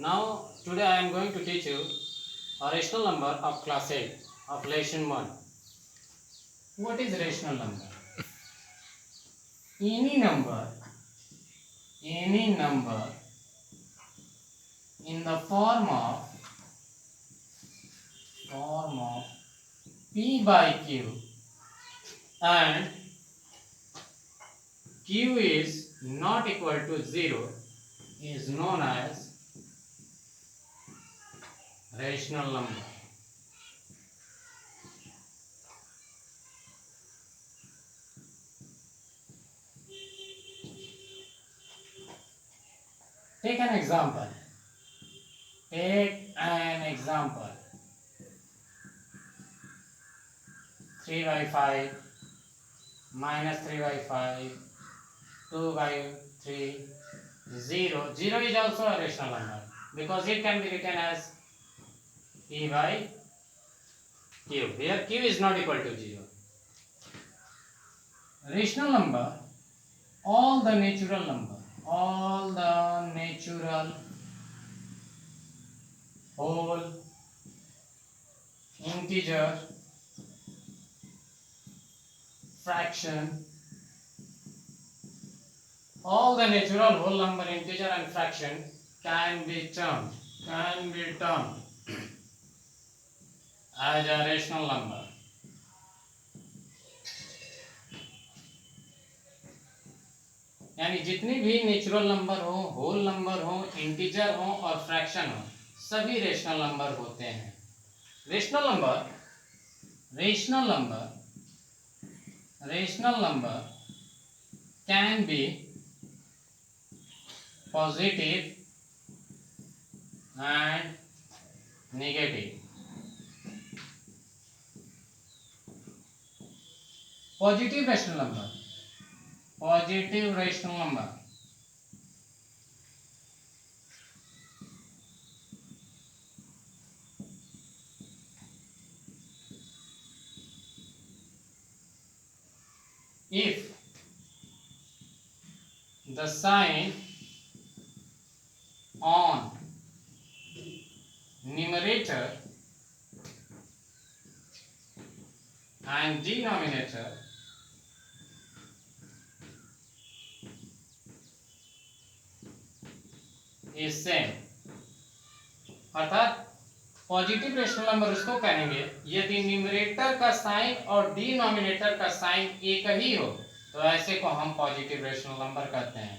Now, today I am going to teach you a rational number of class 8 of lesson 1. What is rational number? Any number in the form of p by q, and q is not equal to 0 is known as rational number. Take an example. 3 by 5 minus 3 by 5, 2 by 3, 0. 0 is also a rational number because it can be written as p by q. Here q is not equal to 0. Rational number, all the natural whole, integer, fraction, all the natural whole number, integer and fraction can be termed as a rational number. यानी जितनी भी natural number हो, whole number हो, integer हो और fraction हो, सभी rational number होते हैं. Rational number can be positive and negative. Positive rational number if the sign on numerator and denominator is same. अर्थात पॉजिटिव रेशनल नंबर उसको कहेंगे यदि न्यूमरेटर का साइन और डिनोमिनेटर का साइन एक ही हो, तो ऐसे को हम पॉजिटिव रेशनल नंबर कहते हैं.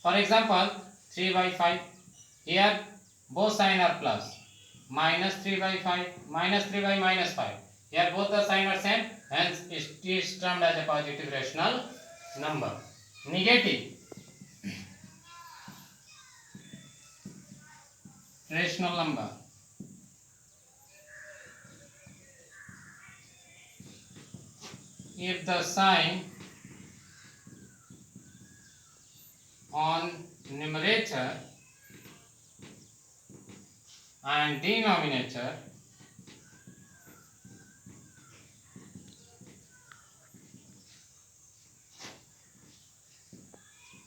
For example 3 by 5, here both sign are plus. Minus 3 by 5, minus 3 by minus 5, here both the sign are same, hence it is termed as a positive rational number. Negative rational number, if the sign on numerator and denominator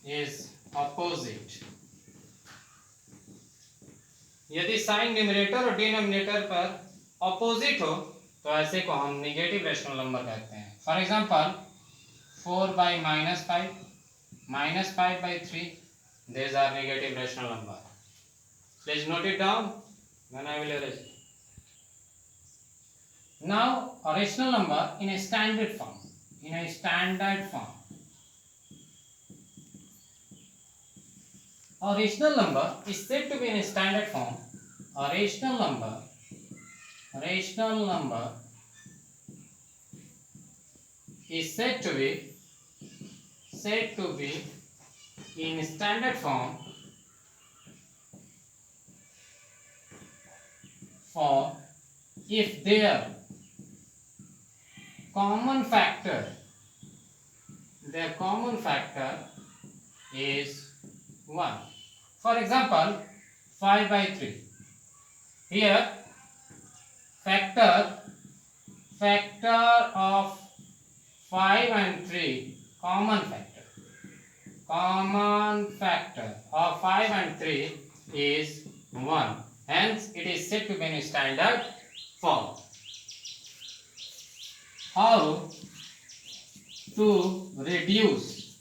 is opposite. यदि sign numerator और denominator पर opposite हो, तो ऐसे को हम negative rational number कहते हैं. For example 4 by minus 5, minus 5 by 3, these are negative rational number. Please note it down when I will erase it. Now a rational number in a standard form. A rational number is said to be in a standard form. A rational number is said to be in standard form for if their common factor is 1. For example, 5 by 3. Here factor of 5 and 3, common factor of 5 and 3 is 1. Hence, it is said to be in standard form. How to reduce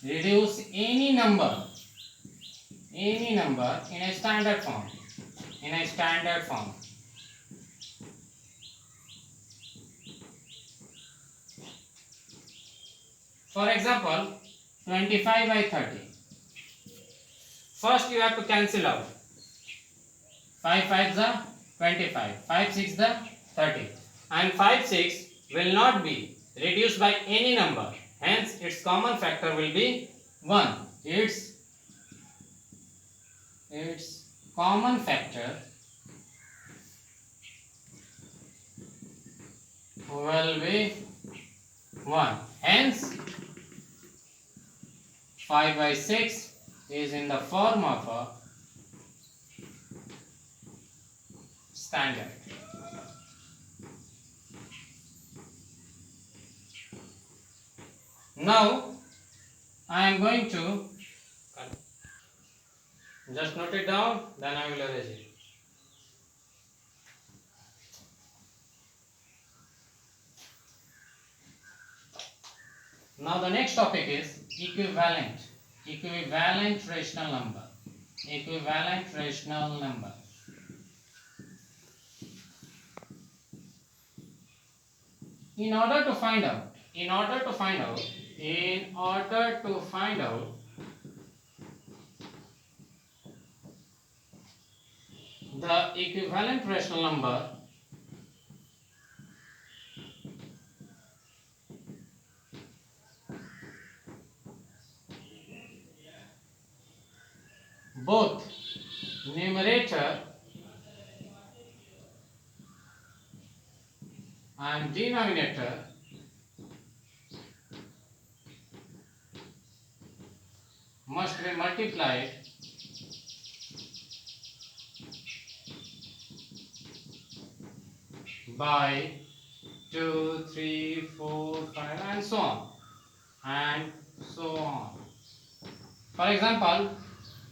any number in a standard form? For example, 25 by 30. First you have to cancel out. 5 5s are 25, 5 6 the 30, and 5 6 will not be reduced by any number, hence its common factor will be 1. Its common factor will be 1. Hence 5 by 6 is in the form of a standard. Now I am going to just note it down, then I will erase it. Now the next topic is equivalent rational number. Equivalent rational number. In order to find out the equivalent rational number, both numerator and denominator must be multiplied by 2, 3, 4, 5 and so on. For example,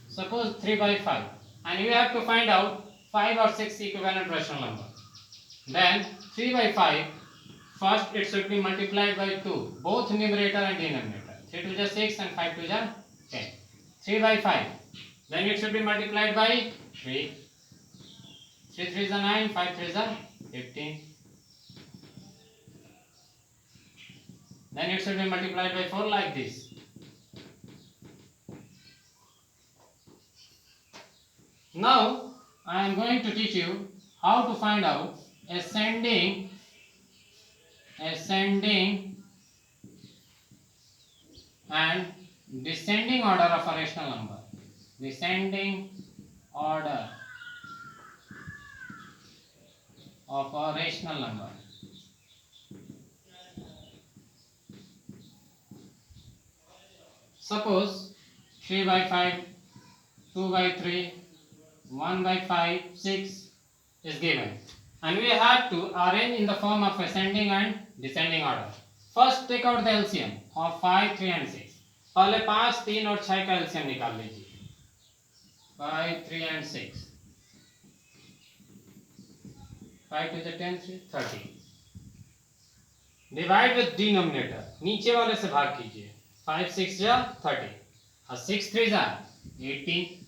suppose 3 by 5 and you have to find out 5 or 6 equivalent rational number. Then 3 by 5, first it should be multiplied by 2, both numerator and denominator. 3 to the 6 and 5 to the 10. 3 by 5, then it should be multiplied by 3. 3 3 is 9, 5 3 is 15. Then it should be multiplied by 4 like this. Now I am going to teach you how to find out ascending and descending order of a rational number. Descending order of a rational number. Suppose 3 by 5, 2 by 3, 1 by 5, 6 is given, and we have to arrange in the form of ascending and descending order. First take out the LCM of 5, 3 and 6. पहले 5, 3 और 6 का LCM निकाल लीजिए. 5, 3 and 6. 5 to the 10, 30. Divide with denominator. नीचे वाले से भाग कीजिए. 5 6 जा 30. और 6 3 जा 18.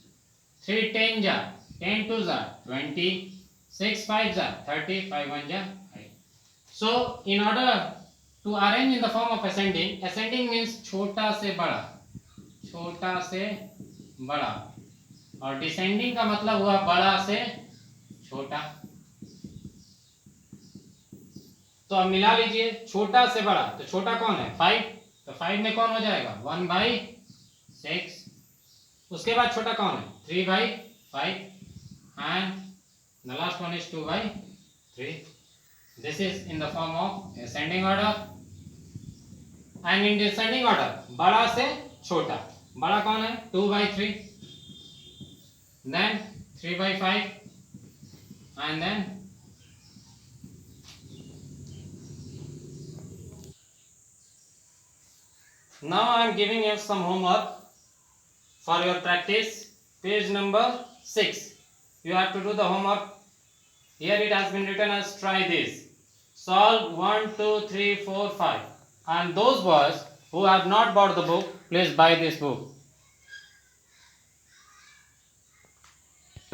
3 10 जा 10 2 जा 20. 6 5 जा 30. 5 1 जा 5. So in order to arrange in the form of ascending means छोटा से बड़ा, और descending का मतलब हुआ बड़ा से छोटा. तो अब मिला लीजिए छोटा से बड़ा. तो छोटा कौन है 5, तो 5 में कौन हो जाएगा 1 by 6. उसके बाद छोटा कौन है 3 by 5 and the last one is 2 by 3. This is in the form of ascending order. And in descending order बड़ा से छोटा. बड़ा कौन है 2 by 3, then 3 by 5 and then now I am giving you some homework for your practice. Page number 6. You have to do the homework. Here it has been written as try this. Solve 1, 2, 3, 4, 5. And those boys who have not bought the book, please buy this book.